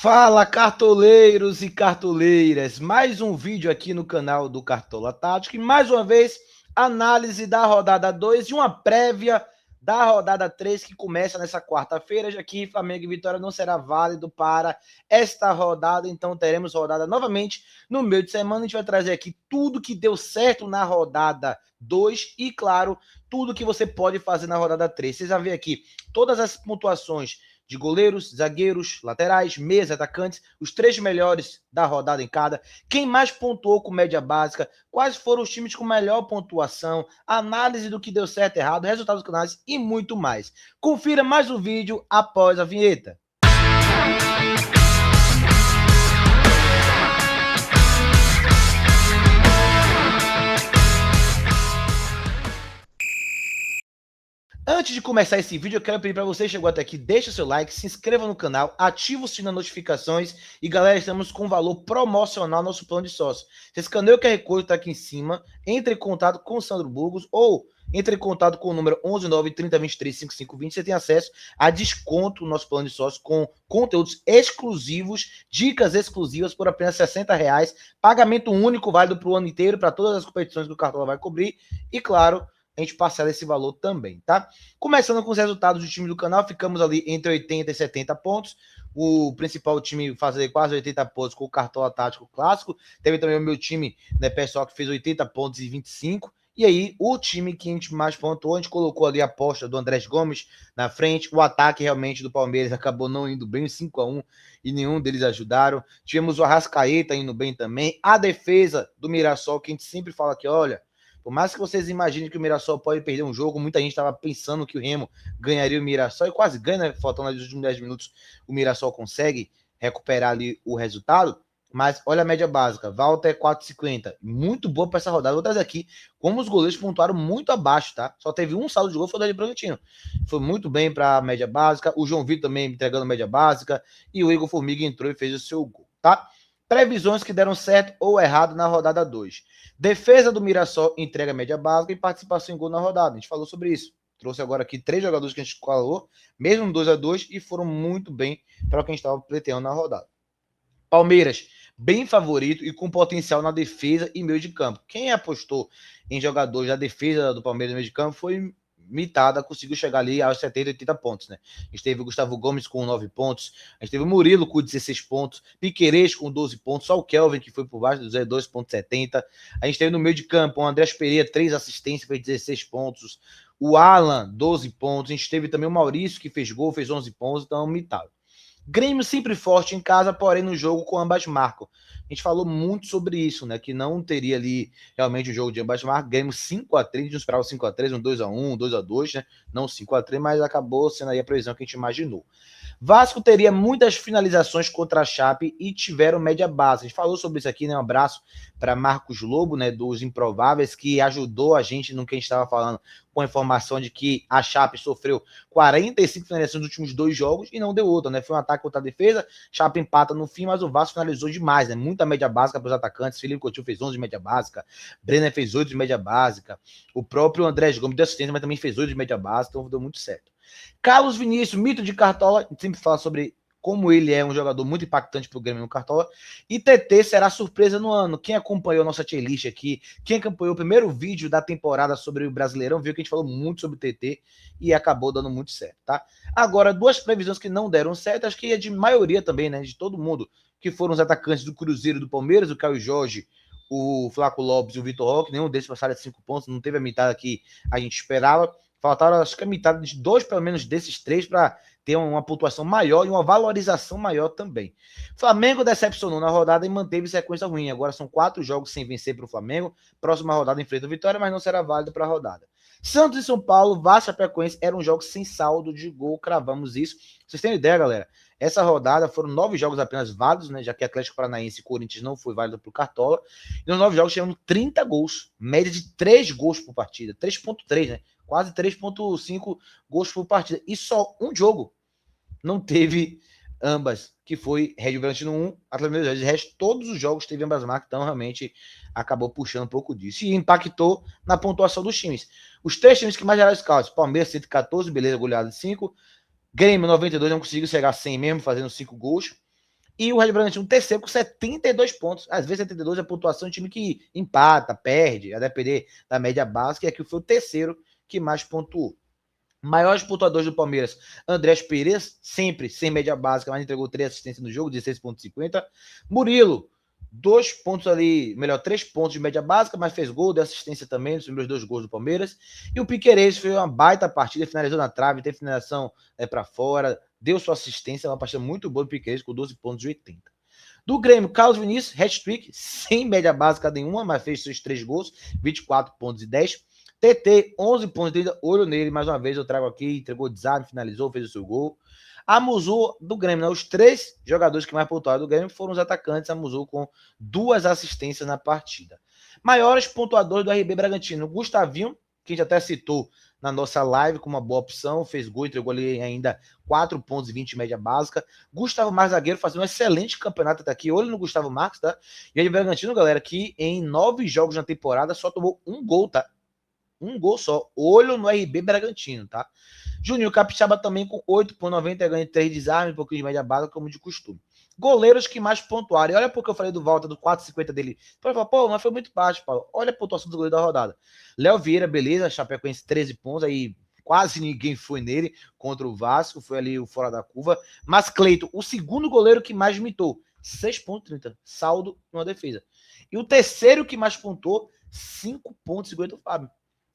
Fala, cartoleiros e cartoleiras, mais um vídeo aqui no canal do Cartola Tático e mais uma vez análise da rodada 2 e uma prévia da rodada 3 que começa nessa quarta-feira, já que Flamengo e Vitória não será válido para esta rodada, então teremos rodada novamente no meio de semana. A gente vai trazer aqui tudo que deu certo na rodada 2 e, claro, tudo que você pode fazer na rodada 3. Vocês vão ver aqui todas as pontuações de goleiros, zagueiros, laterais, meias, atacantes, os 3 melhores da rodada em cada, quem mais pontuou com média básica, quais foram os times com melhor pontuação, análise do que deu certo e errado, resultados dos canais e muito mais. Confira mais um vídeo após a vinheta. Antes de começar esse vídeo, eu quero pedir para você que chegou até aqui, deixa o seu like, se inscreva no canal, ativa o sininho das notificações e, galera, estamos com valor promocional no nosso plano de sócio. Você escaneia o QR Code, está aqui em cima, entre em contato com o Sandro Burgos ou entre em contato com o número 11930235520, você tem acesso a desconto no nosso plano de sócio com conteúdos exclusivos, dicas exclusivas por apenas R$60, pagamento único válido para o ano inteiro, para todas as competições que o Cartola vai cobrir e, claro, a gente parcela esse valor também, tá? Começando com os resultados do time do canal, ficamos ali entre 80 e 70 pontos. O principal time fazer quase 80 pontos com o Cartola Tático Clássico. Teve também o meu time, né, pessoal, que fez 80 pontos e 25. E aí, o time que a gente mais pontuou, a gente colocou ali a aposta do Andrés Gomes na frente. O ataque realmente do Palmeiras acabou não indo bem, 5-1, e nenhum deles ajudaram. Tivemos o Arrascaeta indo bem também. A defesa do Mirassol, que a gente sempre fala que, olha, por mais que vocês imaginem que o Mirassol pode perder um jogo, muita gente estava pensando que o Remo ganharia o Mirassol e quase ganha, né? Faltando ali os últimos 10 minutos, o Mirassol consegue recuperar ali o resultado. Mas olha a média básica, Walter 4,50, muito boa para essa rodada. Vou trazer aqui como os goleiros pontuaram muito abaixo, tá? Só teve um saldo de gol, foi o do Bragantino. Foi muito bem para a média básica. O João Vitor também entregando média básica e o Igor Formiga entrou e fez o seu gol, tá? Previsões que deram certo ou errado na rodada 2. Defesa do Mirassol entrega média básica e participação em gol na rodada. A gente falou sobre isso. Trouxe agora aqui 3 jogadores que a gente falou, mesmo 2-2, e foram muito bem para o que a gente estava pleiteando na rodada. Palmeiras, bem favorito e com potencial na defesa e meio de campo. Quem apostou em jogadores da defesa do Palmeiras no meio de campo foi mitada, conseguiu chegar ali aos 70, 80 pontos, né? A gente teve o Gustavo Gomes com 9 pontos, a gente teve o Murilo com 16 pontos, Piquerez com 12 pontos, só o Kelvin que foi por baixo dos 2,70. A gente teve no meio de campo o Andrés Pereira, 3 assistências, fez 16 pontos, o Alan, 12 pontos, a gente teve também o Maurício que fez gol, fez 11 pontos, então mitado. Grêmio sempre forte em casa, porém no jogo com ambas marcam. A gente falou muito sobre isso, né? Que não teria ali realmente o jogo de ambas marcas. Grêmio 5-3, a gente não esperava 5-3, um 2-1, um 2-2, né? Não 5-3, mas acabou sendo aí a previsão que a gente imaginou. Vasco teria muitas finalizações contra a Chape e tiveram média base. A gente falou sobre isso aqui, né? Um abraço para Marcos Lobo, né? Dos Improváveis, que ajudou a gente no que a gente estava falando, com a informação de que a Chape sofreu 45 finalizações nos últimos 2 jogos e não deu outra, né? Foi um ataque contra a defesa, Chape empata no fim, mas o Vasco finalizou demais, né? Muita média básica para os atacantes. Felipe Coutinho fez 11 de média básica, Brenner fez 8 de média básica, o próprio Andrés Gomes deu assistência, mas também fez 8 de média básica, então deu muito certo. Carlos Vinícius, mito de Cartola, a gente sempre fala sobre como ele é um jogador muito impactante para o Grêmio no Cartola. E TT será surpresa no ano. Quem acompanhou a nossa tier list aqui, quem acompanhou o primeiro vídeo da temporada sobre o Brasileirão, viu que a gente falou muito sobre o TT e acabou dando muito certo, tá? Agora, 2 previsões que não deram certo, acho que é de maioria também, né? De todo mundo, que foram os atacantes do Cruzeiro e do Palmeiras, o Caio Jorge, o Flaco Lopes e o Vitor Roque. Nenhum deles passaram de 5 pontos, não teve a metade que a gente esperava. Faltaram, acho que a metade de 2, pelo menos, desses 3 para ter uma pontuação maior e uma valorização maior também. Flamengo decepcionou na rodada e manteve sequência ruim. Agora são 4 jogos sem vencer para o Flamengo. Próxima rodada enfrenta o Vitória, mas não será válido para a rodada. Santos e São Paulo, Vasco e Chapecoense eram jogos sem saldo de gol. Cravamos isso. Vocês têm ideia, galera? Essa rodada foram 9 jogos apenas válidos, né? Já que Atlético Paranaense e Corinthians não foi válido para o Cartola. E nos 9 jogos tivemos 30 gols. Média de 3 gols por partida. 3,3, né? Quase 3,5 gols por partida. E só um jogo não teve ambas, que foi Red Bull Bragantino 1, Atlético Mineiro. De resto, todos os jogos teve ambas marcas, então realmente acabou puxando um pouco disso. E impactou na pontuação dos times. Os 3 times que mais geraram scouts, Palmeiras 114, beleza, goleada de 5. Grêmio 92, não conseguiu chegar a 100 mesmo, fazendo 5 gols. E o Red Bragantino terceiro com 72 pontos. Às vezes 72 é a pontuação de time que empata, perde, a depender da média básica. E aqui foi o terceiro que mais pontuou. Maiores pontuadores do Palmeiras, Andrés Pereira, sempre sem média básica, mas entregou 3 assistências no jogo, 16,50. Murilo, 2 pontos ali, melhor, 3 pontos de média básica, mas fez gol, deu assistência também, nos primeiros 2 gols do Palmeiras. E o Piquerez fez uma baita partida, finalizou na trave, teve finalização para fora, deu sua assistência, uma partida muito boa do Piquerez, com 12 pontos de 80. Do Grêmio, Carlos Vinícius, hat-trick, sem média básica nenhuma, mas fez seus 3 gols, 24 pontos e 10. TT, 11 pontos de olho nele, mais uma vez eu trago aqui, entregou desarme, finalizou, fez o seu gol. A Muzu do Grêmio, né? Os 3 jogadores que mais pontuaram do Grêmio foram os atacantes, a Muzu com 2 assistências na partida. Maiores pontuadores do RB Bragantino, Gustavinho, que a gente até citou na nossa live com uma boa opção, fez gol, entregou ali ainda 4 pontos e 20 média básica. Gustavo Marques, zagueiro, fazendo um excelente campeonato até aqui, olho no Gustavo Marques, tá? E o RB Bragantino, galera, que em 9 jogos na temporada só tomou 1 gol, tá? 1 gol só. Olho no RB Bragantino, tá? Juninho Capixaba também com 8,90, ganha 3 desarmes, um pouquinho de média básica, como de costume. Goleiros que mais pontuaram. E olha porque eu falei do Volta do 4,50 dele. Pode falar, pô, mas foi muito baixo, Paulo. Olha a pontuação do goleiro da rodada. Léo Vieira, beleza, Chapecoense 13 pontos, aí quase ninguém foi nele contra o Vasco, foi ali o fora da curva. Mas Cleiton, o segundo goleiro que mais mitou, 6,30, saldo numa defesa. E o terceiro que mais pontuou, 5,50 o Fábio.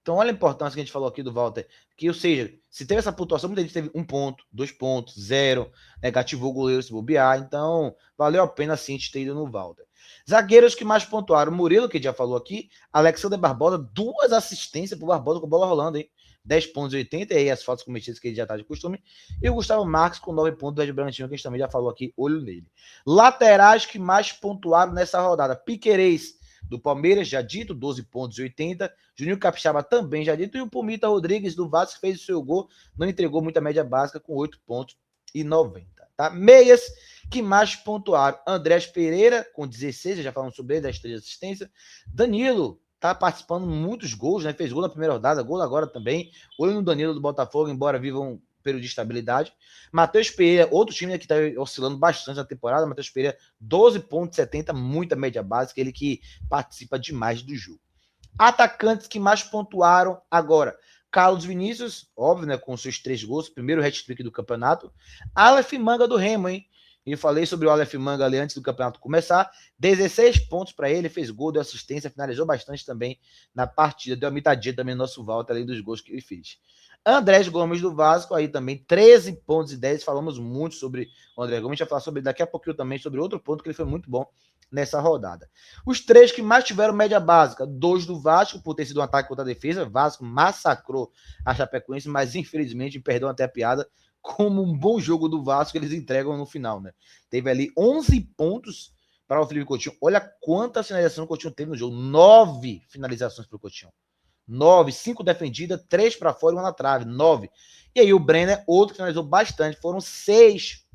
Então, olha a importância que a gente falou aqui do Walter. Que, ou seja, se teve essa pontuação, muita gente teve 1 ponto, 2 pontos, 0, negativou o goleiro se bobear. Então, valeu a pena sim a gente ter ido no Walter. Zagueiros que mais pontuaram: Murilo, que a gente já falou aqui, Alexander Barbosa, 2 assistências pro Barbosa com bola rolando, hein? 10 pontos e 80, e aí as faltas cometidas que ele já tá de costume. E o Gustavo Marques com 9 pontos do Red Bragantino, que a gente também já falou aqui, olho nele. Laterais que mais pontuaram nessa rodada: Piquerez, do Palmeiras, já dito, 12 pontos e 80. Juninho Capixaba também já dito. E o Pumita Rodrigues, do Vasco, fez o seu gol. Não entregou muita média básica, com 8 pontos e 90. Tá? Meias que mais pontuaram: Andrés Pereira, com 16, já falamos sobre ele, das 3 assistências. Danilo tá participando de muitos gols, né? Fez gol na primeira rodada, gol agora também. Olho no Danilo do Botafogo, embora viva um período de estabilidade. Matheus Pereira, outro time que está oscilando bastante na temporada. Matheus Pereira, 12,70, muita média básica, ele que participa demais do jogo. Atacantes que mais pontuaram agora: Carlos Vinícius, óbvio, né, com seus 3 gols, primeiro hat-trick do campeonato. Aleph Manga do Remo, hein? E falei sobre o Aleph Manga ali antes do campeonato começar. 16 pontos para ele, fez gol, deu assistência, finalizou bastante também na partida, deu a mitadinha também no nosso Walter, além dos gols que ele fez. Andrés Gomes do Vasco, aí também 13 pontos e 10. Falamos muito sobre o André Gomes. A gente vai falar sobre daqui a pouquinho também, sobre outro ponto que ele foi muito bom nessa rodada. Os 3 que mais tiveram média básica: 2 do Vasco, por ter sido um ataque contra a defesa. Vasco massacrou a Chapecoense, mas infelizmente, perdão até a piada, como um bom jogo do Vasco, eles entregam no final, né? Teve ali 11 pontos para o Felipe Coutinho. Olha quantas finalizações o Coutinho teve no jogo. 9 finalizações para o Coutinho. 9, 5 defendidas, 3 para fora e 1 na trave, 9. E aí o Brenner, outro que finalizou bastante, foram 6,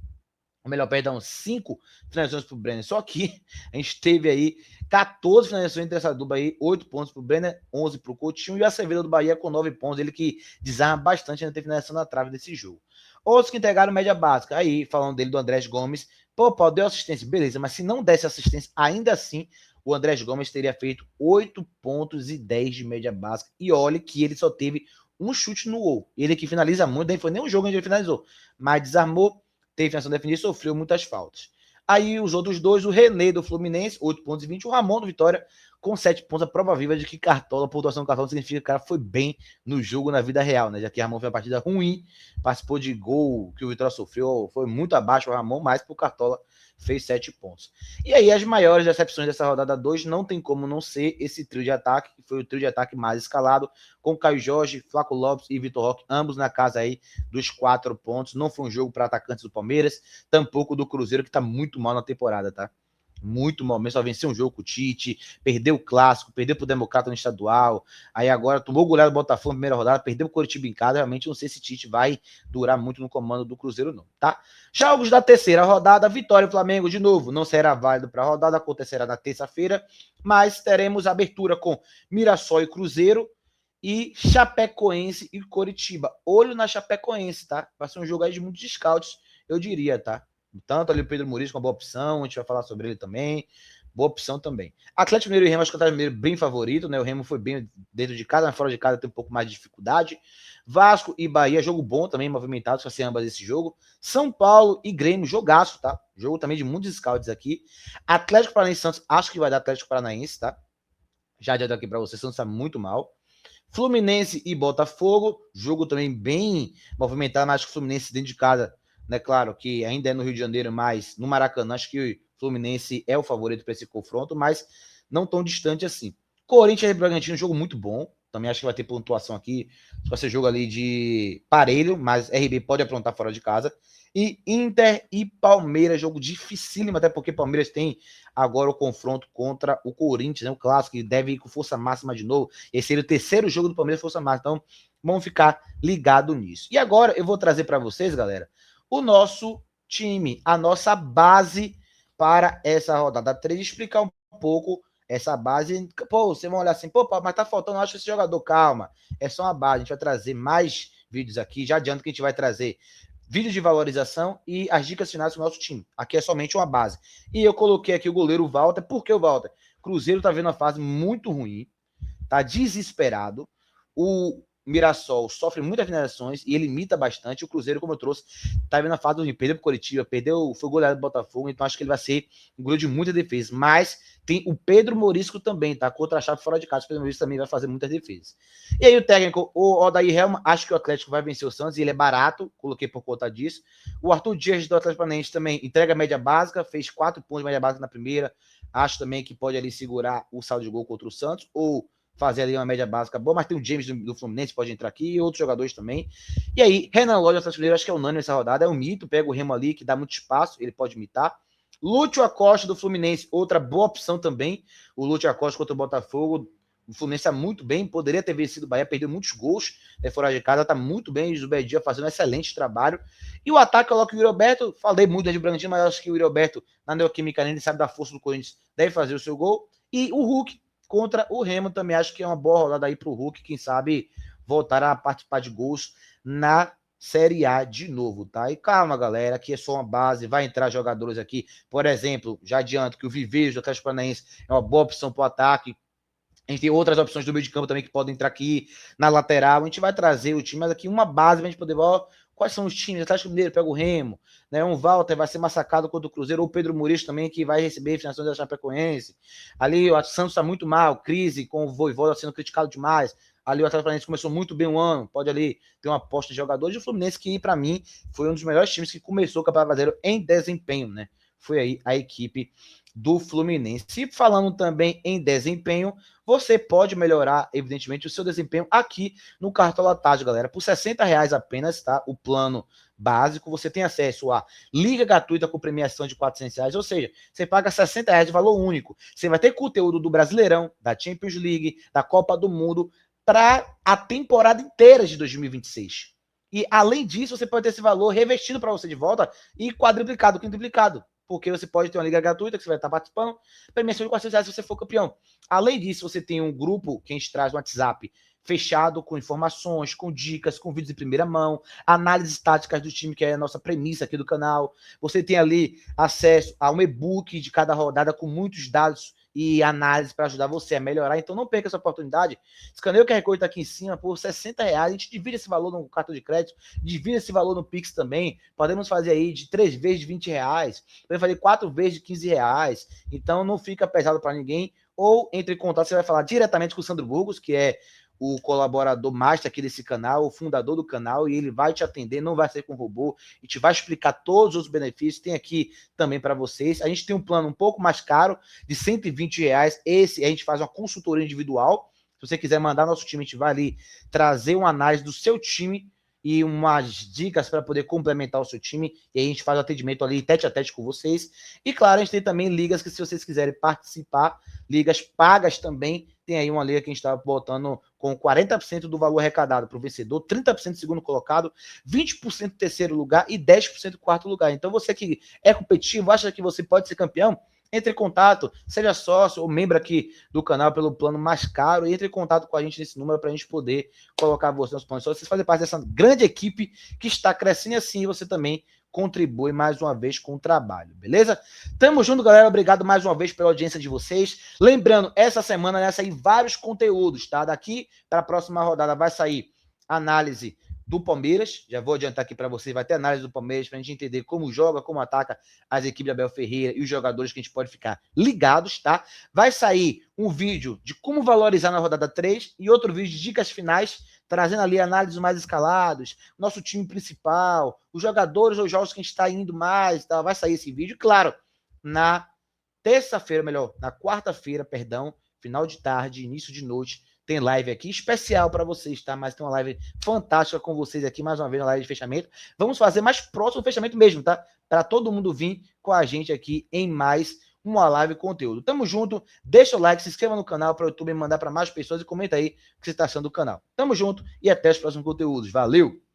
ou melhor, perdão, 5 finalizações para o Brenner. Só que a gente teve aí 14 finalizações entre essa dupla aí, 8 pontos para o Brenner, 11 para o Coutinho, e o Acevedo do Bahia com 9 pontos, ele que desarma bastante ainda ter finalização na trave desse jogo. Outros que entregaram média básica, aí falando dele, do Andrés Gomes, pô, deu assistência, beleza, mas se não desse assistência, ainda assim o Andrés Gomes teria feito 8 pontos e 10 de média básica. E olha que ele só teve um chute no gol. Ele que finaliza muito, nem foi nem um jogo onde ele finalizou, mas desarmou, teve finalização defendida e sofreu muitas faltas. Aí os outros 2, o René do Fluminense, 8 pontos e 20, o Ramon do Vitória com 7 pontos. A prova viva de que Cartola, a pontuação do Cartola significa que o cara foi bem no jogo na vida real, né? Já que o Ramon foi uma partida ruim, participou de gol que o Vitória sofreu, foi muito abaixo o Ramon, mas pro Cartola fez 7 pontos. E aí as maiores decepções dessa rodada 2 não tem como não ser esse trio de ataque, que foi o trio de ataque mais escalado, com Caio Jorge, Flaco Lopes e Vitor Roque, ambos na casa aí dos 4 pontos. Não foi um jogo para atacantes do Palmeiras, tampouco do Cruzeiro, que tá muito mal na temporada, tá? Muito mal mesmo, só venceu um jogo com o Tite, perdeu o Clássico, perdeu pro Democrata no estadual, aí agora tomou o goleiro do Botafogo na primeira rodada, perdeu o Coritiba em casa. Realmente não sei se Tite vai durar muito no comando do Cruzeiro não, tá? Jogos da terceira rodada: Vitória e Flamengo de novo não será válido para a rodada, acontecerá na terça-feira, mas teremos abertura com Mirassol e Cruzeiro e Chapecoense e Coritiba. Olho na Chapecoense, tá? Vai ser um jogo aí de muitos scouts, eu diria, tá? Tanto ali o Pedro Muris com uma boa opção, a gente vai falar sobre ele também. Boa opção também. Atlético Mineiro e Remo, acho que o Atlético Mineiro bem favorito, né? O Remo foi bem dentro de casa, mas fora de casa tem um pouco mais de dificuldade. Vasco e Bahia, jogo bom também, movimentado, se ambas esse jogo. São Paulo e Grêmio, jogaço, tá? Jogo também de muitos scouts aqui. Atlético Paranaense e Santos, acho que vai dar Atlético Paranaense, tá? Já adianto aqui para você, Santos tá muito mal. Fluminense e Botafogo, jogo também bem movimentado, mas acho que o Fluminense dentro de casa, né? Claro que ainda é no Rio de Janeiro, mas no Maracanã, acho que o Fluminense é o favorito para esse confronto, mas não tão distante assim. Corinthians e Bragantino, jogo muito bom. Também acho que vai ter pontuação aqui. Vai ser jogo ali de parelho, mas RB pode aprontar fora de casa. E Inter e Palmeiras, jogo dificílimo, até porque Palmeiras tem agora o confronto contra o Corinthians, né? O clássico, que deve ir com força máxima de novo. Esse seria o terceiro jogo do Palmeiras força máxima. Então, vamos ficar ligado nisso. E agora eu vou trazer para vocês, galera, o nosso time, a nossa base para essa rodada 3, explicar um pouco essa base. Pô, vocês vão olhar assim, pô, mas tá faltando, acho, esse jogador. Calma, é só uma base. A gente vai trazer mais vídeos aqui. Já adianto que a gente vai trazer vídeos de valorização e as dicas finais do nosso time. Aqui é somente uma base. E eu coloquei aqui o goleiro Walter. Por que o Walter? Cruzeiro tá vendo uma fase muito ruim, tá desesperado. O Mirassol sofre muitas finalizações e ele imita bastante. O Cruzeiro, como eu trouxe, tá vendo a fase do perdeu pro Coritiba, foi goleado do Botafogo, então acho que ele vai ser um goleiro de muita defesa. Mas tem o Pedro Morisco também, tá? Contra a chave fora de casa, o Pedro Morisco também vai fazer muitas defesas. E aí o técnico, o Odair Helma, acho que o Atlético vai vencer o Santos, e ele é barato, coloquei por conta disso. O Arthur Dias do Atlético Paranaense também entrega a média básica, fez 4 pontos de média básica na primeira. Acho também que pode ali segurar o saldo de gol contra o Santos, ou fazer ali uma média básica boa, mas tem o James do Fluminense, pode entrar aqui, e outros jogadores também. E aí, Renan Lodge, Atlético Mineiro, acho que é unânime nessa rodada, é um mito, pega o Remo ali, que dá muito espaço, ele pode imitar. Lúcio Acosta do Fluminense, outra boa opção também, o Lúcio Acosta contra o Botafogo, o Fluminense está muito bem, poderia ter vencido o Bahia, perdeu muitos gols, fora de casa, está muito bem, o Zubedia fazendo um excelente trabalho. E o ataque coloca o Yuri Alberto, falei muito de Bragantino, mas acho que o Yuri Alberto, na Neoquímica Arena, ele sabe da força do Corinthians, deve fazer o seu gol. E o Hulk, contra o Remo, também acho que é uma boa rodada aí para o Hulk, quem sabe voltar a participar de gols na Série A de novo, tá? E calma, galera, aqui é só uma base, vai entrar jogadores aqui, por exemplo, já adianto que o Viveiro do Atlético Paranaense é uma boa opção para o ataque. A gente tem outras opções do meio de campo também que podem entrar aqui na lateral. A gente vai trazer o time, mas aqui uma base para a gente poder ver, ó, quais são os times. Atlético Mineiro pega o Remo, né? Um Walter vai ser massacrado contra o Cruzeiro, ou o Pedro Muris também, que vai receber financiação da Chapecoense. Ali o Santos está muito mal, crise com o Vojvoda sendo criticado demais. Ali o Atlético Paranaense começou muito bem o ano, pode ali ter uma aposta de jogadores. E o Fluminense, que para mim foi um dos melhores times que começou o Campeonato Brasileiro em desempenho, né? Foi aí a equipe do Fluminense. E falando também em desempenho, você pode melhorar, evidentemente, o seu desempenho aqui no Cartola Tática, galera. Por R$60 apenas, tá? O plano básico, você tem acesso a liga gratuita com premiação de R$400, ou seja, você paga R$60 de valor único. Você vai ter conteúdo do Brasileirão, da Champions League, da Copa do Mundo, para a temporada inteira de 2026. E, além disso, você pode ter esse valor revestido para você de volta e quadruplicado, quintuplicado, porque você pode ter uma liga gratuita que você vai estar participando, premiação de R$400 se você for campeão. Além disso, você tem um grupo que a gente traz no WhatsApp fechado, com informações, com dicas, com vídeos de primeira mão, análises táticas do time, que é a nossa premissa aqui do canal. Você tem ali acesso a um e-book de cada rodada com muitos dados e análise para ajudar você a melhorar. Então não perca essa oportunidade. Escaneia o QR Code tá aqui em cima por R$60. A gente divide esse valor no cartão de crédito, divide esse valor no Pix também. Podemos fazer aí de 3 vezes de R$20, podemos fazer 4 vezes de R$15. Então não fica pesado para ninguém. Ou entre em contato, você vai falar diretamente com o Sandro Burgos, que é o colaborador master aqui desse canal, o fundador do canal, e ele vai te atender, não vai ser com robô, e te vai explicar todos os benefícios. Tem aqui também para vocês. A gente tem um plano um pouco mais caro, de R$120. Esse a gente faz uma consultoria individual. Se você quiser mandar nosso time, a gente vai ali trazer uma análise do seu time e umas dicas para poder complementar o seu time, e aí a gente faz o atendimento ali tete a tete com vocês. E claro, a gente tem também ligas que, se vocês quiserem participar, ligas pagas também, tem aí uma liga que a gente está botando com 40% do valor arrecadado para o vencedor, 30% segundo colocado, 20% terceiro lugar e 10% quarto lugar. Então você que é competitivo, acha que você pode ser campeão, entre em contato, seja sócio ou membro aqui do canal pelo plano mais caro, e entre em contato com a gente nesse número para a gente poder colocar você nos planos. Só vocês fazem parte dessa grande equipe que está crescendo, assim você também contribui mais uma vez com o trabalho, beleza? Tamo junto, galera. Obrigado mais uma vez pela audiência de vocês. Lembrando, essa semana vai sair vários conteúdos, tá? Daqui para a próxima rodada vai sair análise do Palmeiras. Já vou adiantar aqui para vocês, vai ter análise do Palmeiras para a gente entender como joga, como ataca as equipes de Abel Ferreira e os jogadores que a gente pode ficar ligados, tá? Vai sair um vídeo de como valorizar na rodada 3 e outro vídeo de dicas finais, trazendo ali análises mais escalados, nosso time principal, os jogadores ou jogos que a gente está indo mais, tá? Vai sair esse vídeo, claro, na terça-feira, melhor, na quarta-feira, perdão, final de tarde, início de noite, tem live aqui especial para vocês, tá? Mas tem uma live fantástica com vocês aqui, mais uma vez, na live de fechamento. Vamos fazer mais próximo do fechamento mesmo, tá? Para todo mundo vir com a gente aqui em mais uma live conteúdo. Tamo junto, deixa o like, se inscreva no canal para o YouTube mandar para mais pessoas e comenta aí o que você está achando do canal. Tamo junto e até os próximos conteúdos. Valeu!